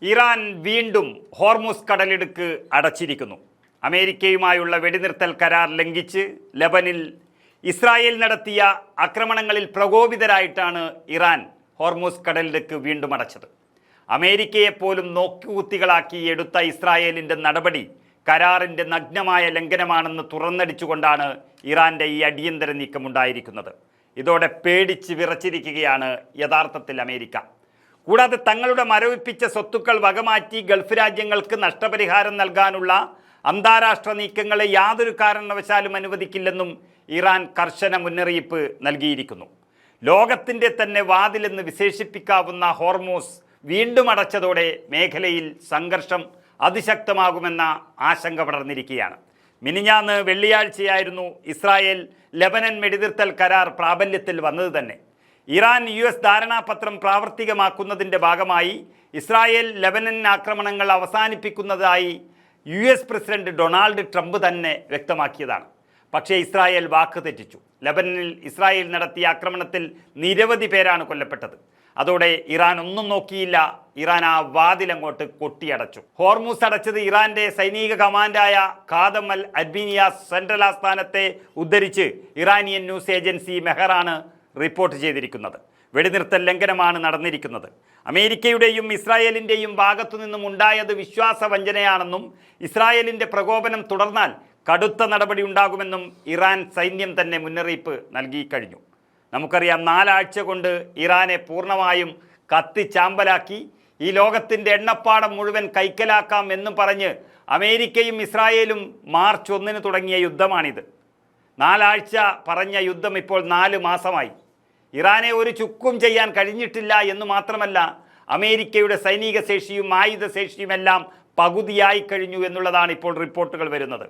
Iran വീണ്ടും Hormuz കടലിടുക്ക് അടച്ചിരിക്കുന്നു. അമേരിക്കയുമായുള്ള വെടിനിർത്തൽ കരാർ ലംഘിച്ച് ലെബനിൽ ഇസ്രായേൽ നടത്തിയ ആക്രമണങ്ങളിൽ പ്രകോപിതരായിട്ടാണ് ഇറാൻ ഹോർമുസ് കടലിടുക്ക് വീണ്ടും അടച്ചത്. അമേരിക്കയെപ്പോലും നോക്കുകുത്തികളാക്കി എടുത്ത ഇസ്രായേലിൻ്റെ നടപടി കരാറിൻ്റെ നഗ്നമായ ലംഘനമാണെന്ന് തുറന്നടിച്ചുകൊണ്ടാണ് ഇറാൻ്റെ ഈ അടിയന്തര നീക്കമുണ്ടായിരിക്കുന്നത്. ഇതോടെ പേടിച്ച് വിറച്ചിരിക്കുകയാണ് യഥാർത്ഥത്തിൽ അമേരിക്ക. കൂടാതെ തങ്ങളുടെ മരവിപ്പിച്ച സ്വത്തുക്കൾ വകമാറ്റി ഗൾഫ് രാജ്യങ്ങൾക്ക് നഷ്ടപരിഹാരം നൽകാനുള്ള അന്താരാഷ്ട്ര നീക്കങ്ങളെ യാതൊരു കാരണവശാലും അനുവദിക്കില്ലെന്നും ഇറാൻ കർശന മുന്നറിയിപ്പ് നൽകിയിരിക്കുന്നു. ലോകത്തിൻ്റെ തന്നെ വാതിലെന്ന് വിശേഷിപ്പിക്കാവുന്ന ഹോർമൂസ് വീണ്ടും അടച്ചതോടെ മേഖലയിൽ സംഘർഷം അതിശക്തമാകുമെന്ന ആശങ്ക പടർന്നിരിക്കുകയാണ്. മിനിഞ്ഞാന്ന് വെള്ളിയാഴ്ചയായിരുന്നു ഇസ്രായേൽ ലെബനൻ വെടിനിർത്തൽ കരാർ പ്രാബല്യത്തിൽ വന്നത് തന്നെ. ഇറാൻ US ധാരണാപത്രം പ്രാവർത്തികമാക്കുന്നതിൻ്റെ ഭാഗമായി ഇസ്രായേൽ ലെബനൻ ആക്രമണങ്ങൾ അവസാനിപ്പിക്കുന്നതായി US പ്രസിഡന്റ് ഡൊണാൾഡ് ട്രംപ് തന്നെ വ്യക്തമാക്കിയതാണ്. പക്ഷേ ഇസ്രായേൽ വാക്ക് തെറ്റിച്ചു. ലെബനനിൽ ഇസ്രായേൽ നടത്തിയ ആക്രമണത്തിൽ നിരവധി പേരാണ് കൊല്ലപ്പെട്ടത്. അതോടെ ഇറാൻ ഒന്നും നോക്കിയില്ല. ഇറാൻ ആ വാതിലങ്ങോട്ട് കൊട്ടിയടച്ചു. ഹോർമൂസ് അടച്ചത് ഇറാന്റെ സൈനിക കമാൻഡായ ഖാദം അൽ അദ്ബിനിയാസ് സെൻട്രൽ ആസ്ഥാനത്തെ ഉദ്ധരിച്ച് ഇറാനിയൻ ന്യൂസ് ഏജൻസി മെഹറാണ് റിപ്പോർട്ട് ചെയ്തിരിക്കുന്നത്. വെടിനിർത്തൽ ലംഘനമാണ് നടന്നിരിക്കുന്നത്. അമേരിക്കയുടെയും ഇസ്രായേലിൻ്റെയും ഭാഗത്തു നിന്നും ഉണ്ടായത് വിശ്വാസവഞ്ചനയാണെന്നും ഇസ്രായേലിൻ്റെ പ്രകോപനം തുടർന്നാൽ കടുത്ത നടപടി ഉണ്ടാകുമെന്നും ഇറാൻ സൈന്യം തന്നെ മുന്നറിയിപ്പ് നൽകി കഴിഞ്ഞു. നമുക്കറിയാം, 4 ആഴ്ച കൊണ്ട് ഇറാനെ പൂർണ്ണമായും കത്തിച്ചാമ്പലാക്കി ഈ ലോകത്തിൻ്റെ എണ്ണപ്പാടം മുഴുവൻ കൈക്കലാക്കാം എന്നും പറഞ്ഞ് അമേരിക്കയും ഇസ്രായേലും മാർച്ച് 1 തുടങ്ങിയ യുദ്ധമാണിത്. 4 ആഴ്ച പറഞ്ഞ യുദ്ധം ഇപ്പോൾ 4 മാസമായി. ഇറാനെ ഒരു ചുക്കും ചെയ്യാൻ കഴിഞ്ഞിട്ടില്ല എന്ന് മാത്രമല്ല, അമേരിക്കയുടെ സൈനിക ശേഷിയും ആയുധ ശേഷിയുമെല്ലാം പകുതിയായി കഴിഞ്ഞു എന്നുള്ളതാണ് ഇപ്പോൾ റിപ്പോർട്ടുകൾ വരുന്നത്.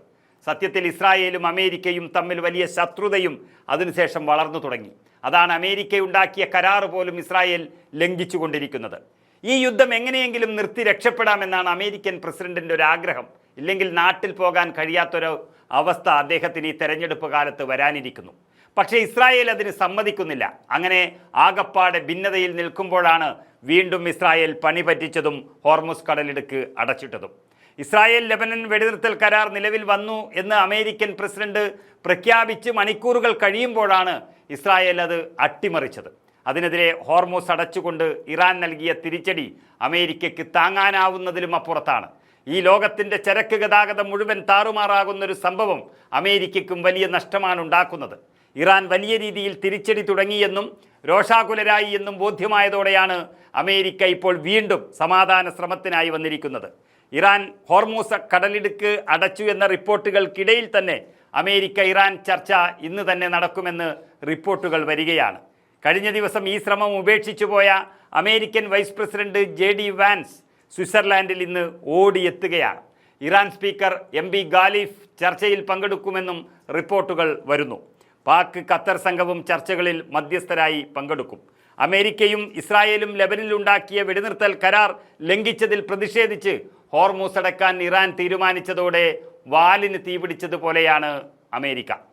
സത്യത്തിൽ ഇസ്രായേലും അമേരിക്കയും തമ്മിൽ വലിയ ശത്രുതയും അതിനുശേഷം വളർന്നു തുടങ്ങി. അതാണ് അമേരിക്ക ഉണ്ടാക്കിയ കരാർ പോലും ഇസ്രായേൽ ലംഘിച്ചുകൊണ്ടിരിക്കുന്നത്. ഈ യുദ്ധം എങ്ങനെയെങ്കിലും നിർത്തി രക്ഷപ്പെടാമെന്നാണ് അമേരിക്കൻ പ്രസിഡന്റിൻ്റെ ഒരു ആഗ്രഹം. ഇല്ലെങ്കിൽ നാട്ടിൽ പോകാൻ കഴിയാത്തൊരു അവസ്ഥ അദ്ദേഹത്തിന് ഈ തെരഞ്ഞെടുപ്പ് കാലത്ത് വരാനിരിക്കുന്നു. പക്ഷേ ഇസ്രായേൽ അതിന് സമ്മതിക്കുന്നില്ല. അങ്ങനെ ആകപ്പാടെ ഭിന്നതയിൽ നിൽക്കുമ്പോഴാണ് വീണ്ടും ഇസ്രായേൽ പണി പറ്റിച്ചതും ഹോർമുസ് കടലിടുക്ക് അടച്ചിട്ടതും. ഇസ്രായേൽ ലെബനൻ വെടിനിർത്തൽ കരാർ നിലവിൽ വന്നു എന്ന് അമേരിക്കൻ പ്രസിഡന്റ് പ്രഖ്യാപിച്ച് മണിക്കൂറുകൾ കഴിയുമ്പോഴാണ് ഇസ്രായേൽ അത് അട്ടിമറിച്ചത്. അതിനെതിരെ ഹോർമുസ് അടച്ചുകൊണ്ട് ഇറാൻ നൽകിയ തിരിച്ചടി അമേരിക്കയ്ക്ക് താങ്ങാനാവുന്നതിലും അപ്പുറത്താണ്. ഈ ലോകത്തിൻ്റെ ചരക്ക് ഗതാഗതം മുഴുവൻ താറുമാറാകുന്നൊരു സംഭവം അമേരിക്കയ്ക്കും വലിയ നഷ്ടമാണ് ഉണ്ടാക്കുന്നത്. ഇറാൻ വലിയ രീതിയിൽ തിരിച്ചടി തുടങ്ങിയെന്നും രോഷാകുലരായി എന്നും ബോധ്യമായതോടെയാണ് അമേരിക്ക ഇപ്പോൾ വീണ്ടും സമാധാന ശ്രമത്തിനായി വന്നിരിക്കുന്നത്. ഇറാൻ ഹോർമൂസ് കടലിടുക്ക് അടച്ചു എന്ന റിപ്പോർട്ടുകൾക്കിടയിൽ തന്നെ അമേരിക്ക ഇറാൻ ചർച്ച ഇന്ന് തന്നെ നടക്കുമെന്ന് റിപ്പോർട്ടുകൾ വരികയാണ്. കഴിഞ്ഞ ദിവസം ഈ ശ്രമം ഉപേക്ഷിച്ചു പോയ American vice president JD Vance സ്വിറ്റ്സർലാൻഡിൽ ഇന്ന് ഓടിയെത്തുകയാണ്. ഇറാൻ സ്പീക്കർ MB ഗാലിഫ് ചർച്ചയിൽ പങ്കെടുക്കുമെന്നും റിപ്പോർട്ടുകൾ വരുന്നു. പാക് ഖത്തർ സംഘവും ചർച്ചകളിൽ മധ്യസ്ഥരായി പങ്കെടുക്കും. അമേരിക്കയും ഇസ്രായേലും ലെബനിലുണ്ടാക്കിയ വെടിനിർത്തൽ കരാർ ലംഘിച്ചതിൽ പ്രതിഷേധിച്ച് ഹോർമൂസ് അടക്കാൻ ഇറാൻ തീരുമാനിച്ചതോടെ വാലിന് തീപിടിച്ചതുപോലെയാണ് അമേരിക്ക.